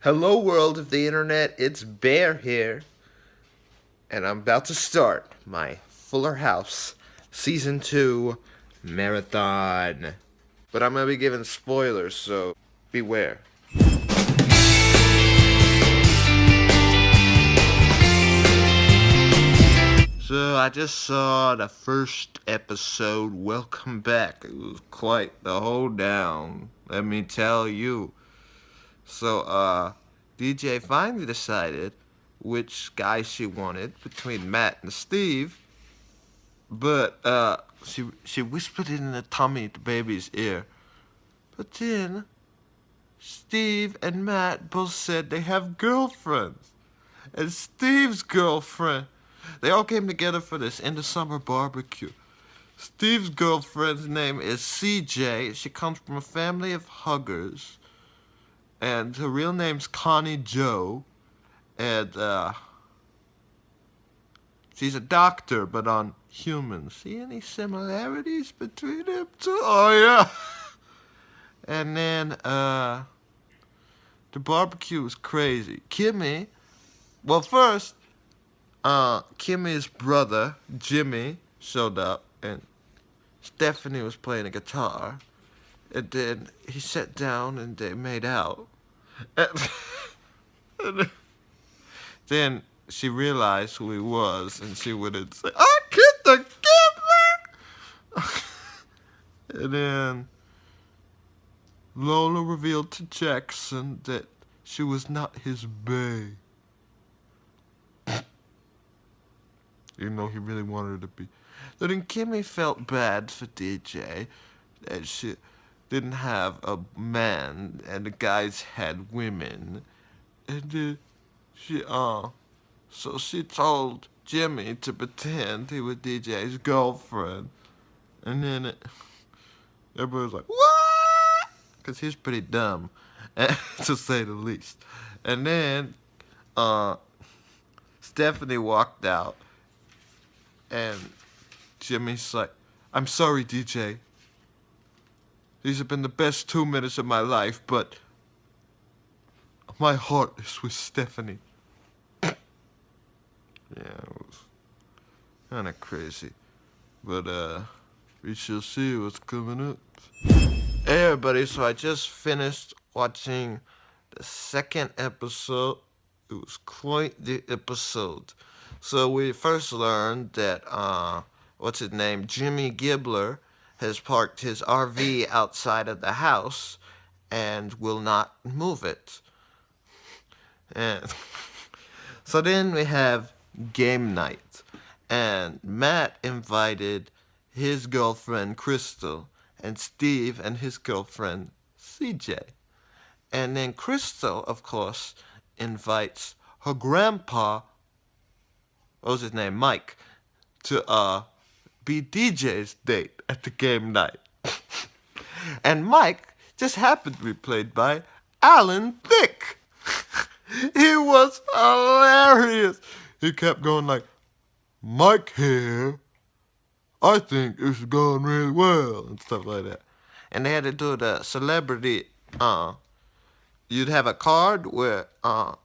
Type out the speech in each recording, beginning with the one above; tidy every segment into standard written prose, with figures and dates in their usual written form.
Hello, world of the internet. It's Bear here, and I'm about to start my Fuller House Season 2 marathon. But I'm going to be giving spoilers, so beware. So I just saw the first episode. Welcome back. It was quite the hold down, let me tell you. So, DJ finally decided which guy she wanted between Matt and Steve. But, she whispered it in the tummy the baby's ear. But then, Steve and Matt both said they have girlfriends. And Steve's girlfriend, they all came together for this in the summer barbecue. Steve's girlfriend's name is CJ. She comes from a family of huggers. And her real name's Connie Joe. And, she's a doctor, but on humans. See any similarities between them two? Oh, yeah. And then, the barbecue was crazy. Kimmy, well, first, Kimmy's brother, Jimmy, showed up, and Stephanie was playing a guitar. And then he sat down, and they made out. And then she realized who he was, and she wouldn't say, "I kissed the kid." And then Lola revealed to Jackson that she was not his bae. Even though he really wanted her to be. So then Kimmy felt bad for DJ that she didn't have a man and the guys had women. And then so she told Jimmy to pretend he was DJ's girlfriend. And then everybody was like, "What?" Because he's pretty dumb, to say the least. And then Stephanie walked out. And Jimmy's like, "I'm sorry, DJ. These have been the best 2 minutes of my life, but my heart is with Stephanie." Yeah, it was kind of crazy. But, we shall see what's coming up. Hey, everybody, so I just finished watching the second episode. It was quite the episode. So we first learned that, what's his name, Jimmy Gibbler, has parked his RV outside of the house and will not move it. And so then we have game night. And Matt invited his girlfriend, Crystal, and Steve and his girlfriend, CJ. And then Crystal, of course, invites her grandpa, what was his name, Mike, to be DJ's date at the game night. And Mike just happened to be played by Alan Thicke. He was hilarious. He kept going like, "Mike here, I think this is going really well," and stuff like that. And they had to do the celebrity, you'd have a card where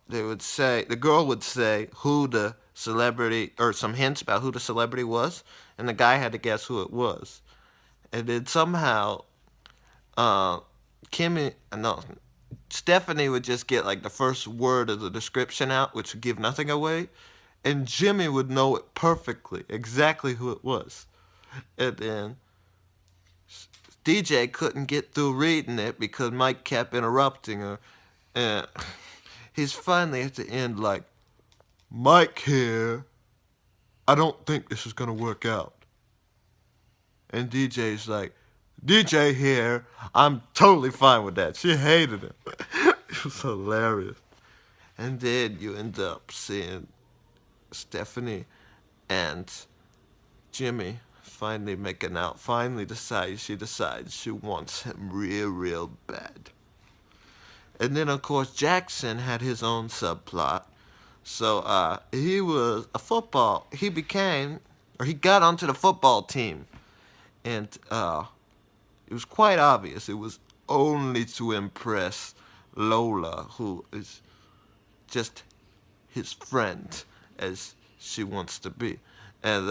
they would say, the girl would say who the celebrity, or some hints about who the celebrity was, and the guy had to guess who it was. And then somehow, Stephanie would just get like the first word of the description out, which would give nothing away, and Jimmy would know it perfectly, exactly who it was. And then DJ couldn't get through reading it because Mike kept interrupting her, and he's finally at the end like, "Mike here, I don't think this is gonna work out." And DJ's like, "DJ here, I'm totally fine with that." She hated him. It was hilarious. And then you end up seeing Stephanie and Jimmy finally making out. Finally she decides she wants him real bad. And then, of course, Jackson had his own subplot. So, he was he got onto the football team. And, it was quite obvious. It was only to impress Lola, who is just his friend, as she wants to be. And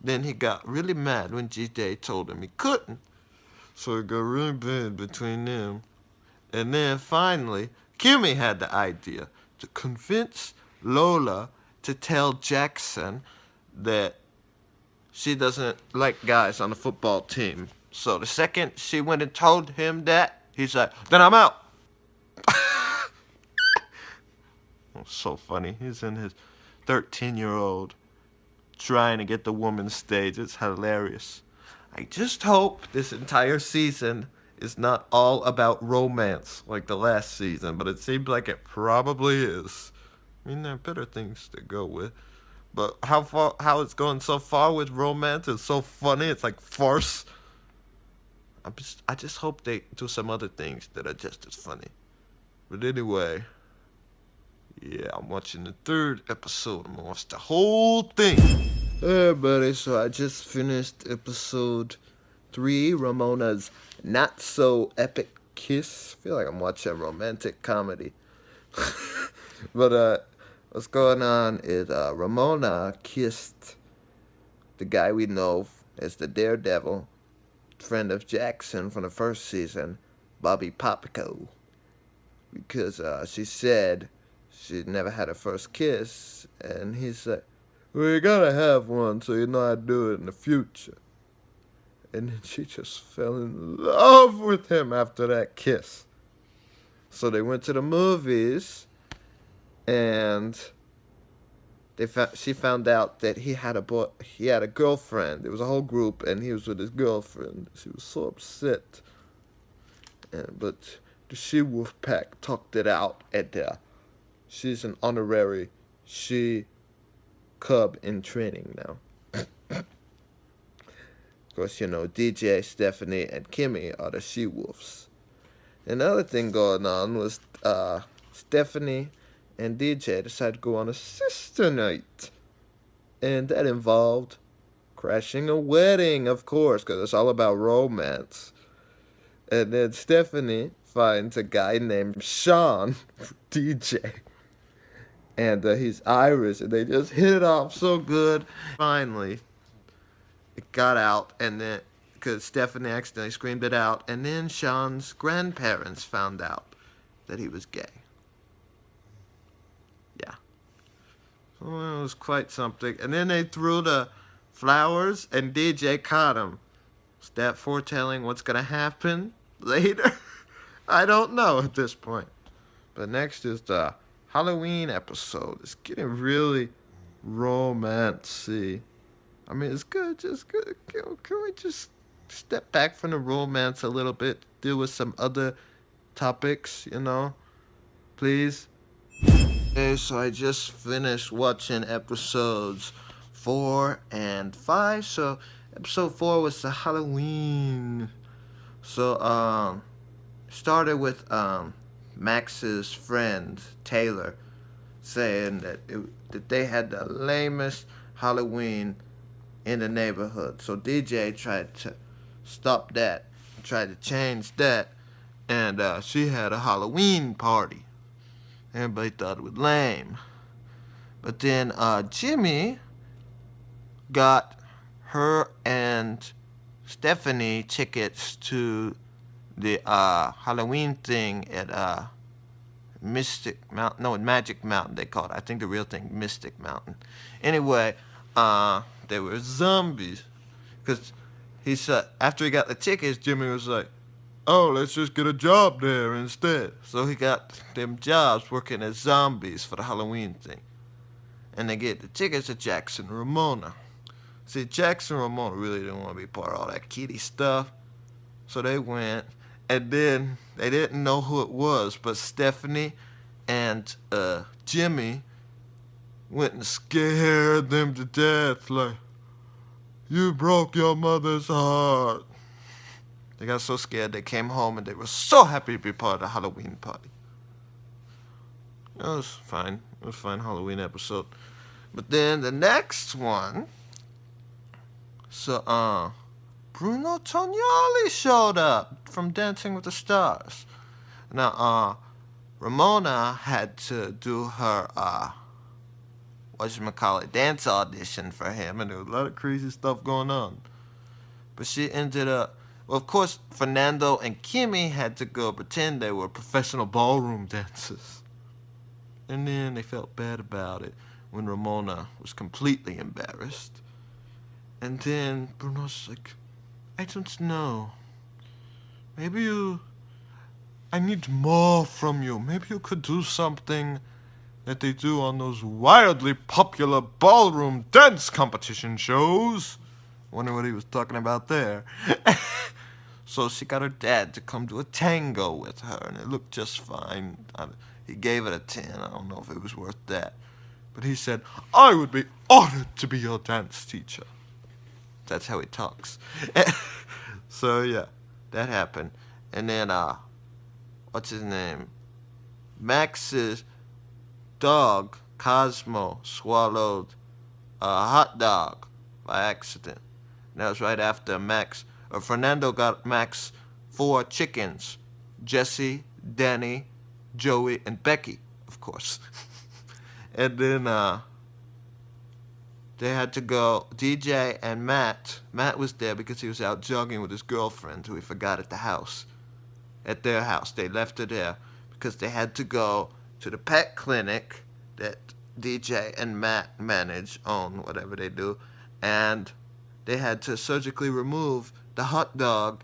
then he got really mad when GJ told him he couldn't. So it got really bad between them. And then finally, Kimmy had the idea to convince Lola to tell Jackson that she doesn't like guys on the football team. So the second she went and told him that, he's like, then I'm out. So funny. He's in his 13-year-old trying to get the woman's stage. It's hilarious. I just hope this entire season is not all about romance like the last season, but it seems like it probably is. I mean, there are better things to go with. But how it's going so far with romance is so funny. It's like farce. I just hope they do some other things that are just as funny. But anyway, yeah, I'm watching the 3rd episode. I'm gonna watch the whole thing. Hey, buddy, so I just finished episode 3, Ramona's Not So Epic Kiss. I feel like I'm watching a romantic comedy. But what's going on is Ramona kissed the guy we know as the Daredevil, friend of Jackson from the 1st season, Bobby Papico, because she said she'd never had a first kiss, and he said, well, you gotta have one so you know how to do it in the future. And then she just fell in love with him after that kiss. So they went to the movies, and she found out that he had a girlfriend. There was a whole group, and he was with his girlfriend. She was so upset. But the She-Wolf Pack talked it out, and she's an honorary She-Cub in training now. Of course, you know, DJ, Stephanie, and Kimmy are the She-Wolves. Another thing going on was Stephanie and DJ decided to go on a sister night. And that involved crashing a wedding, of course, because it's all about romance. And then Stephanie finds a guy named Sean, DJ. And he's Irish, and they just hit it off so good. Finally, it got out, and then, because Stephanie accidentally screamed it out, and then Sean's grandparents found out that he was gay. Yeah. So it was quite something. And then they threw the flowers, and DJ caught him. Is that foretelling what's going to happen later? I don't know at this point. But next is the Halloween episode. It's getting really romancy. I mean, it's good, just good. Can we just step back from the romance a little bit, deal with some other topics, you know? Please? Okay, so I just finished watching episodes 4 and 5. So, episode 4 was the Halloween. So, started with Max's friend, Taylor, saying that they had the lamest Halloween in the neighborhood. So DJ tried to stop that, tried to change that, and she had a Halloween party. Everybody thought it was lame. But then Jimmy got her and Stephanie tickets to the Halloween thing at Mystic Mountain. No, Magic Mountain they call it. I think the real thing, Mystic Mountain. Anyway, they were zombies. Because he said, after he got the tickets, Jimmy was like, oh, let's just get a job there instead. So he got them jobs working as zombies for the Halloween thing. And they get the tickets to Jackson and Ramona. See, Jackson and Ramona really didn't want to be part of all that kitty stuff. So they went, and then they didn't know who it was, but Stephanie and Jimmy went and scared them to death, like, you broke your mother's heart. They got so scared they came home and they were so happy to be part of the Halloween party. It was fine. It was a fine Halloween episode. But then the next one, so Bruno Tognoli showed up from Dancing with the Stars. Now, Ramona had to do her, dance audition for him, and there was a lot of crazy stuff going on. But she ended up, well, of course, Fernando and Kimmy had to go pretend they were professional ballroom dancers. And then they felt bad about it when Ramona was completely embarrassed. And then Bruno's like, I don't know. I need more from you. Maybe you could do something that they do on those wildly popular ballroom dance competition shows. Wonder what he was talking about there. So she got her dad to come do a tango with her, and it looked just fine. He gave it a 10. I don't know if it was worth that. But he said, I would be honored to be your dance teacher. That's how he talks. So, yeah, that happened. And then, what's his name? Max's dog, Cosmo, swallowed a hot dog by accident. And that was right after Fernando got Max 4 chickens. Jesse, Danny, Joey, and Becky, of course. And then they had to go, DJ and Matt. Matt was there because he was out jogging with his girlfriend who he forgot at the house. At their house. They left her there because they had to go to the pet clinic that DJ and Matt own, whatever they do. And they had to surgically remove the hot dog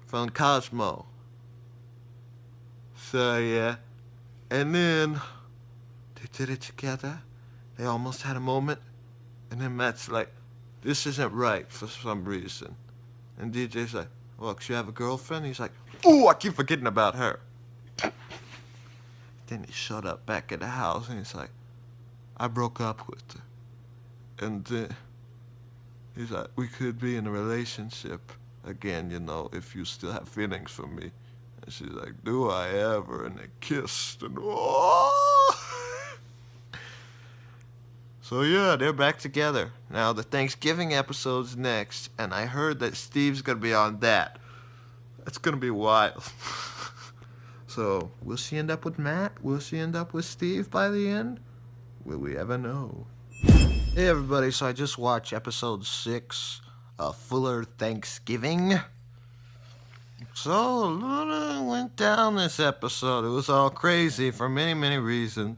from Cosmo. So, yeah. And then they did it together. They almost had a moment. And then Matt's like, this isn't right for some reason. And DJ's like, well, does she have a girlfriend? He's like, ooh, I keep forgetting about her. Then he showed up back at the house and he's like, I broke up with her. And then he's like, we could be in a relationship again, if you still have feelings for me. And she's like, do I ever? And they kissed and oh! So yeah, they're back together. Now the Thanksgiving episode's next, and I heard that Steve's gonna be on that. That's gonna be wild. So, will she end up with Matt? Will she end up with Steve by the end? Will we ever know? Hey everybody, so I just watched episode 6 of Fuller Thanksgiving. So, Luna went down this episode. It was all crazy for many, many reasons.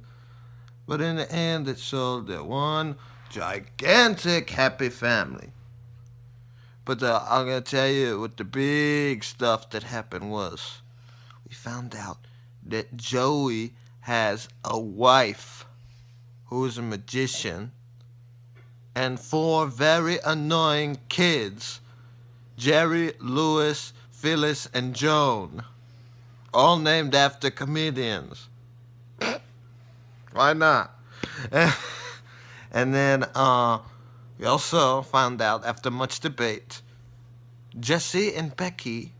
But in the end, it showed that one gigantic happy family. But I'm going to tell you what the big stuff that happened was. We found out that Joey has a wife who is a magician and 4 very annoying kids. Jerry, Louis, Phyllis, and Joan. All named after comedians. Why not? And then we also found out, after much debate, Jesse and Becky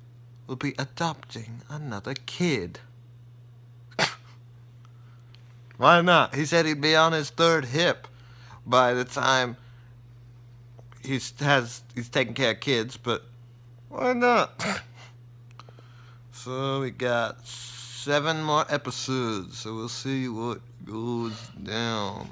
will be adopting another kid. Why not? He said he'd be on his 3rd hip by the time he's taking care of kids, but why not? So we got 7 more episodes, so we'll see what goes down.